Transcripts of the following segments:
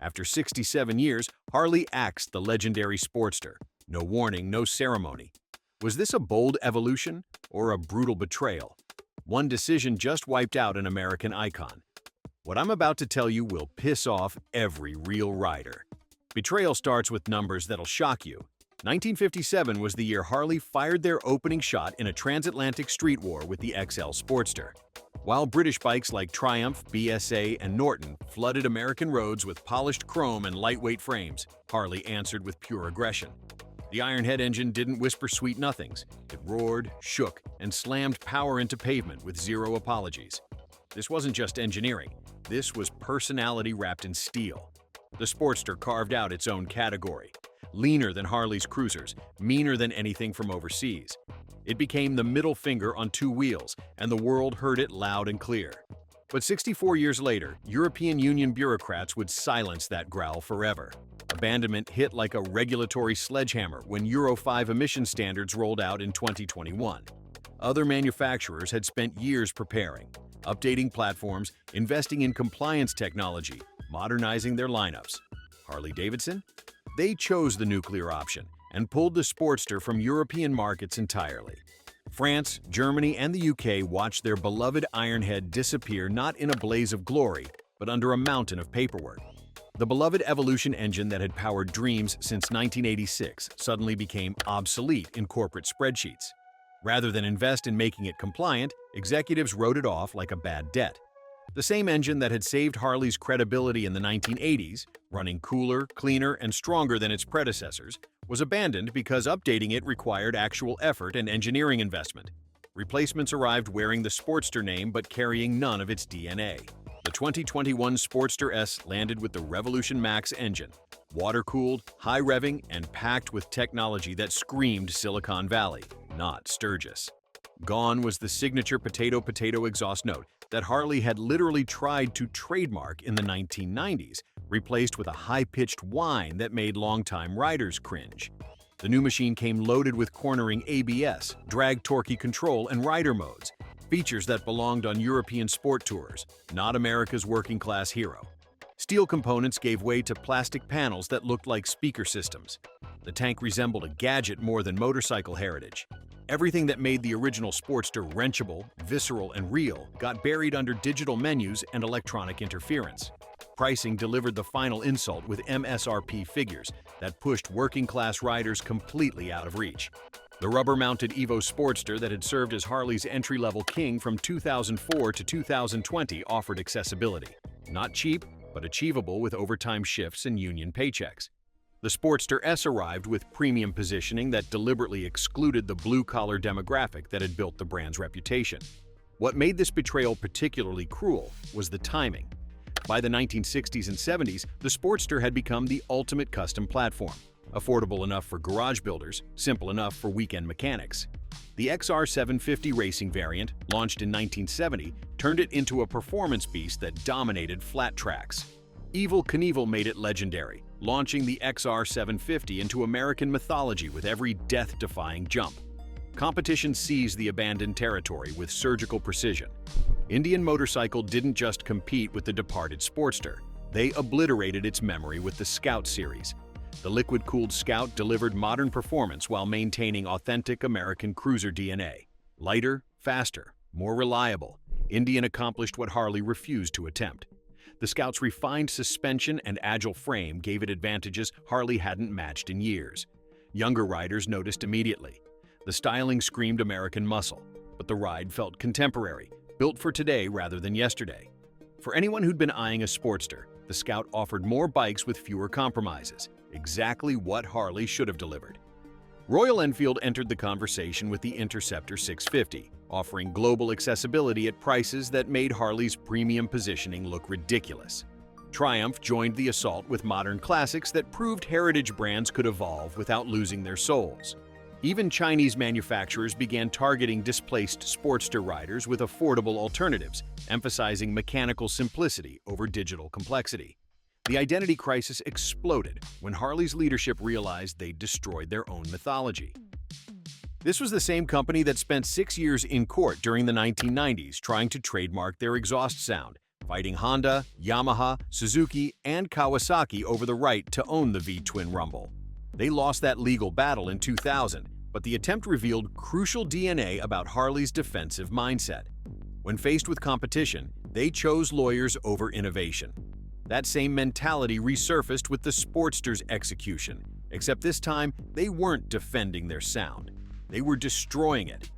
After 67 years, Harley axed the legendary Sportster. No warning, no ceremony. Was this a bold evolution or a brutal betrayal? One decision just wiped out an American icon. What I'm about to tell you will piss off every real rider. Betrayal starts with numbers that'll shock you. 1957 was the year Harley fired their opening shot in a transatlantic street war with the XL Sportster. While British bikes like Triumph, BSA, and Norton flooded American roads with polished chrome and lightweight frames, Harley answered with pure aggression. The Ironhead engine didn't whisper sweet nothings. It roared, shook, and slammed power into pavement with zero apologies. This wasn't just engineering. This was personality wrapped in steel. The Sportster carved out its own category. Leaner than Harley's cruisers, meaner than anything from overseas. It became the middle finger on two wheels, and the world heard it loud and clear. But 64 years later, European Union bureaucrats would silence that growl forever. Abandonment hit like a regulatory sledgehammer when Euro 5 emission standards rolled out in 2021. Other manufacturers had spent years preparing, updating platforms, investing in compliance technology, modernizing their lineups. Harley-Davidson? They chose the nuclear option and pulled the Sportster from European markets entirely. France, Germany, and the UK watched their beloved Ironhead disappear not in a blaze of glory, but under a mountain of paperwork. The beloved Evolution engine that had powered dreams since 1986 suddenly became obsolete in corporate spreadsheets. Rather than invest in making it compliant, executives wrote it off like a bad debt. The same engine that had saved Harley's credibility in the 1980s, running cooler, cleaner, and stronger than its predecessors, was abandoned because updating it required actual effort and engineering investment. Replacements arrived wearing the Sportster name but carrying none of its DNA. The 2021 Sportster S landed with the Revolution Max engine, water-cooled, high-revving, and packed with technology that screamed Silicon Valley, not Sturgis. Gone was the signature potato-potato exhaust note that Harley had literally tried to trademark in the 1990s, replaced with a high-pitched whine that made longtime riders cringe. The new machine came loaded with cornering ABS, drag-torquey control, and rider modes, features that belonged on European sport tours, not America's working-class hero. Steel components gave way to plastic panels that looked like speaker systems. The tank resembled a gadget more than motorcycle heritage. Everything that made the original Sportster wrenchable, visceral, and real got buried under digital menus and electronic interference. Pricing delivered the final insult with MSRP figures that pushed working-class riders completely out of reach. The rubber-mounted Evo Sportster that had served as Harley's entry-level king from 2004 to 2020 offered accessibility. Not cheap, but achievable with overtime shifts and union paychecks. The Sportster S arrived with premium positioning that deliberately excluded the blue-collar demographic that had built the brand's reputation. What made this betrayal particularly cruel was the timing. By the 1960s and 70s, the Sportster had become the ultimate custom platform, affordable enough for garage builders, simple enough for weekend mechanics. The XR750 racing variant, launched in 1970, turned it into a performance beast that dominated flat tracks. Evel Knievel made it legendary, launching the XR750 into American mythology with every death-defying jump. Competition seized the abandoned territory with surgical precision. Indian Motorcycle didn't just compete with the departed Sportster, they obliterated its memory with the Scout series. The liquid-cooled Scout delivered modern performance while maintaining authentic American cruiser DNA. Lighter, faster, more reliable, Indian accomplished what Harley refused to attempt. The Scout's refined suspension and agile frame gave it advantages Harley hadn't matched in years. Younger riders noticed immediately. The styling screamed American muscle, but the ride felt contemporary, built for today rather than yesterday. For anyone who'd been eyeing a Sportster, the Scout offered more bikes with fewer compromises, exactly what Harley should have delivered. Royal Enfield entered the conversation with the Interceptor 650, offering global accessibility at prices that made Harley's premium positioning look ridiculous. Triumph joined the assault with modern classics that proved heritage brands could evolve without losing their souls. Even Chinese manufacturers began targeting displaced Sportster riders with affordable alternatives, emphasizing mechanical simplicity over digital complexity. The identity crisis exploded when Harley's leadership realized they'd destroyed their own mythology. This was the same company that spent 6 years in court during the 1990s trying to trademark their exhaust sound, fighting Honda, Yamaha, Suzuki, and Kawasaki over the right to own the V-twin rumble. They lost that legal battle in 2000, but the attempt revealed crucial DNA about Harley's defensive mindset. When faced with competition, they chose lawyers over innovation. That same mentality resurfaced with the Sportster's execution, except this time they weren't defending their sound. They were destroying it.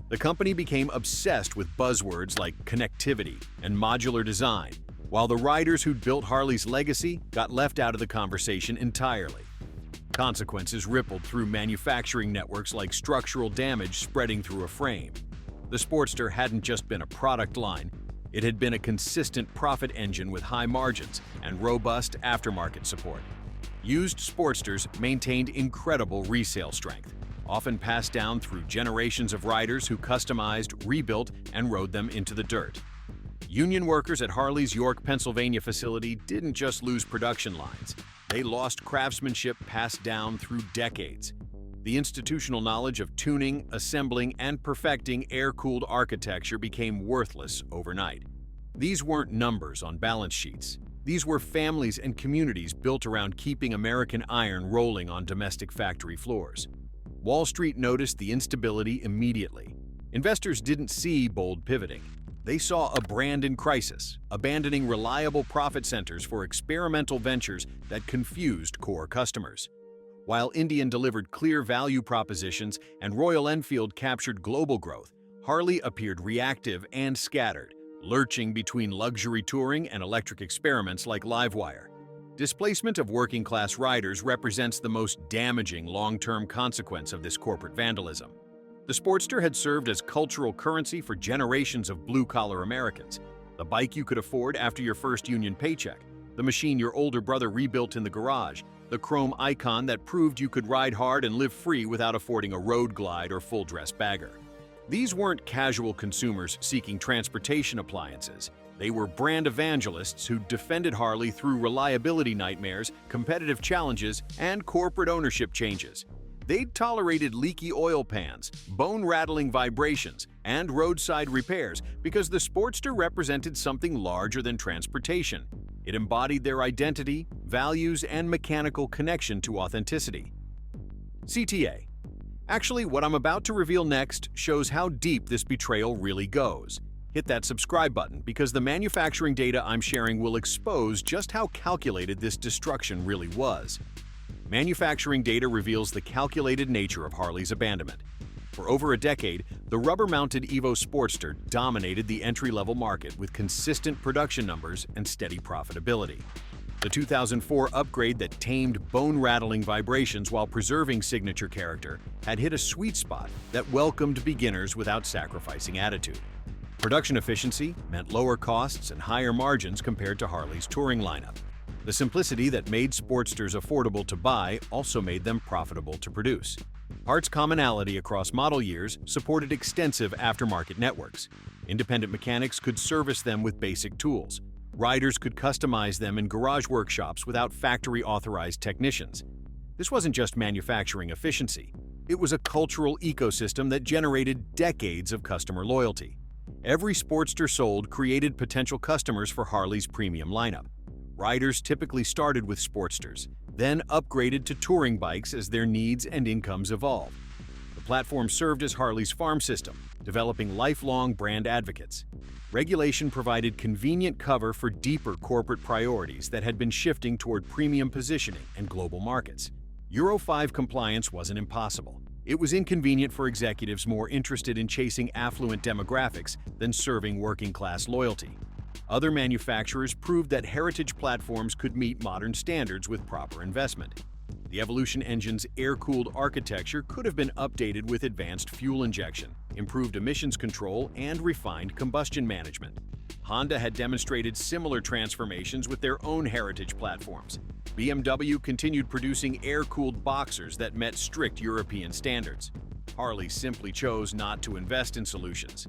The company became obsessed with buzzwords like connectivity and modular design, while the riders who'd built Harley's legacy got left out of the conversation entirely. Consequences rippled through manufacturing networks like structural damage spreading through a frame. The Sportster hadn't just been a product line, it had been a consistent profit engine with high margins and robust aftermarket support. Used Sportsters maintained incredible resale strength, often passed down through generations of riders who customized, rebuilt, and rode them into the dirt. Union workers at Harley's York, Pennsylvania facility didn't just lose production lines. They lost craftsmanship passed down through decades. The institutional knowledge of tuning, assembling, and perfecting air-cooled architecture became worthless overnight. These weren't numbers on balance sheets. These were families and communities built around keeping American iron rolling on domestic factory floors. Wall Street noticed the instability immediately. Investors didn't see bold pivoting. They saw a brand in crisis, abandoning reliable profit centers for experimental ventures that confused core customers. While Indian delivered clear value propositions and Royal Enfield captured global growth, Harley appeared reactive and scattered, lurching between luxury touring and electric experiments like Livewire. Displacement of working-class riders represents the most damaging long-term consequence of this corporate vandalism. The Sportster had served as cultural currency for generations of blue-collar Americans, the bike you could afford after your first union paycheck, the machine your older brother rebuilt in the garage, the chrome icon that proved you could ride hard and live free without affording a road glide or full-dress bagger. These weren't casual consumers seeking transportation appliances. They were brand evangelists who defended Harley through reliability nightmares, competitive challenges, and corporate ownership changes. They'd tolerated leaky oil pans, bone-rattling vibrations, and roadside repairs because the Sportster represented something larger than transportation. It embodied their identity, values, and mechanical connection to authenticity. CTA. Actually, what I'm about to reveal next shows how deep this betrayal really goes. Hit that subscribe button because the manufacturing data I'm sharing will expose just how calculated this destruction really was. Manufacturing data reveals the calculated nature of Harley's abandonment. For over a decade, the rubber-mounted Evo Sportster dominated the entry-level market with consistent production numbers and steady profitability. The 2004 upgrade that tamed bone-rattling vibrations while preserving signature character had hit a sweet spot that welcomed beginners without sacrificing attitude. Production efficiency meant lower costs and higher margins compared to Harley's touring lineup. The simplicity that made Sportsters affordable to buy also made them profitable to produce. Parts commonality across model years supported extensive aftermarket networks. Independent mechanics could service them with basic tools. Riders could customize them in garage workshops without factory-authorized technicians. This wasn't just manufacturing efficiency. It was a cultural ecosystem that generated decades of customer loyalty. Every Sportster sold created potential customers for Harley's premium lineup. Riders typically started with Sportsters, then upgraded to touring bikes as their needs and incomes evolved. The platform served as Harley's farm system, developing lifelong brand advocates. Regulation provided convenient cover for deeper corporate priorities that had been shifting toward premium positioning and global markets. Euro 5 compliance wasn't impossible. It was inconvenient for executives more interested in chasing affluent demographics than serving working-class loyalty. Other manufacturers proved that heritage platforms could meet modern standards with proper investment. The Evolution engine's air-cooled architecture could have been updated with advanced fuel injection, improved emissions control, and refined combustion management. Honda had demonstrated similar transformations with their own heritage platforms. BMW continued producing air-cooled boxers that met strict European standards. Harley simply chose not to invest in solutions.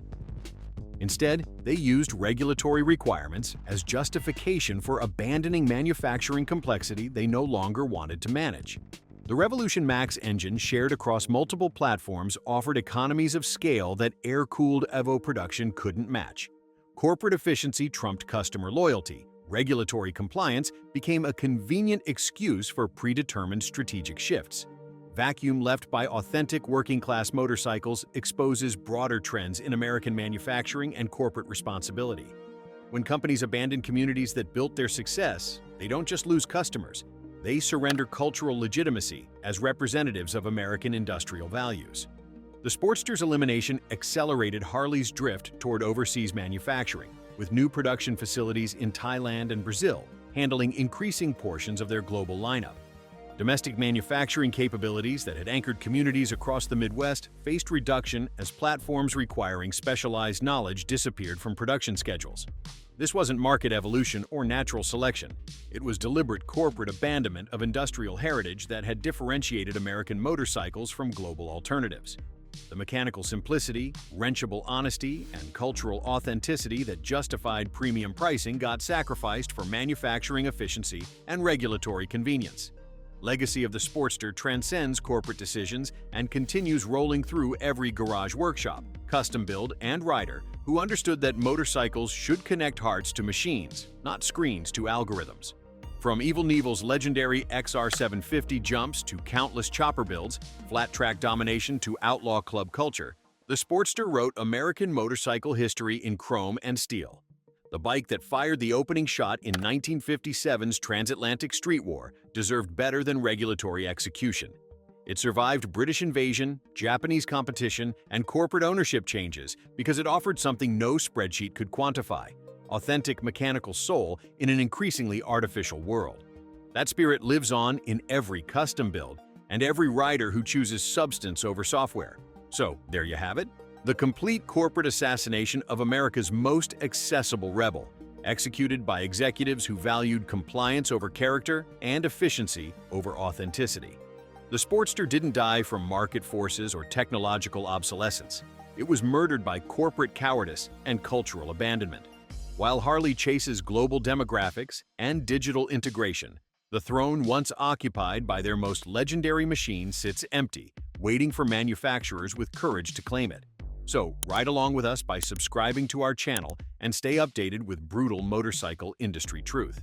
Instead, they used regulatory requirements as justification for abandoning manufacturing complexity they no longer wanted to manage. The Revolution Max engine shared across multiple platforms offered economies of scale that air-cooled Evo production couldn't match. Corporate efficiency trumped customer loyalty. Regulatory compliance became a convenient excuse for predetermined strategic shifts. Vacuum left by authentic working-class motorcycles exposes broader trends in American manufacturing and corporate responsibility. When companies abandon communities that built their success, they don't just lose customers, they surrender cultural legitimacy as representatives of American industrial values. The Sportster's elimination accelerated Harley's drift toward overseas manufacturing, with new production facilities in Thailand and Brazil handling increasing portions of their global lineup. Domestic manufacturing capabilities that had anchored communities across the Midwest faced reduction as platforms requiring specialized knowledge disappeared from production schedules. This wasn't market evolution or natural selection. It was deliberate corporate abandonment of industrial heritage that had differentiated American motorcycles from global alternatives. The mechanical simplicity, wrenchable honesty, and cultural authenticity that justified premium pricing got sacrificed for manufacturing efficiency and regulatory convenience. Legacy of the Sportster transcends corporate decisions and continues rolling through every garage workshop, custom build, and rider who understood that motorcycles should connect hearts to machines, not screens to algorithms. From Evil Knievel's legendary XR750 jumps to countless chopper builds, flat track domination to outlaw club culture, the Sportster wrote American motorcycle history in chrome and steel. The bike that fired the opening shot in 1957's transatlantic street war deserved better than regulatory execution. It survived British invasion, Japanese competition, and corporate ownership changes because it offered something no spreadsheet could quantify: authentic mechanical soul in an increasingly artificial world. That spirit lives on in every custom build and every rider who chooses substance over software. So, there you have it. The complete corporate assassination of America's most accessible rebel, executed by executives who valued compliance over character and efficiency over authenticity. The Sportster didn't die from market forces or technological obsolescence. It was murdered by corporate cowardice and cultural abandonment. While Harley chases global demographics and digital integration, the throne once occupied by their most legendary machine sits empty, waiting for manufacturers with courage to claim it. So, ride along with us by subscribing to our channel and stay updated with brutal motorcycle industry truth.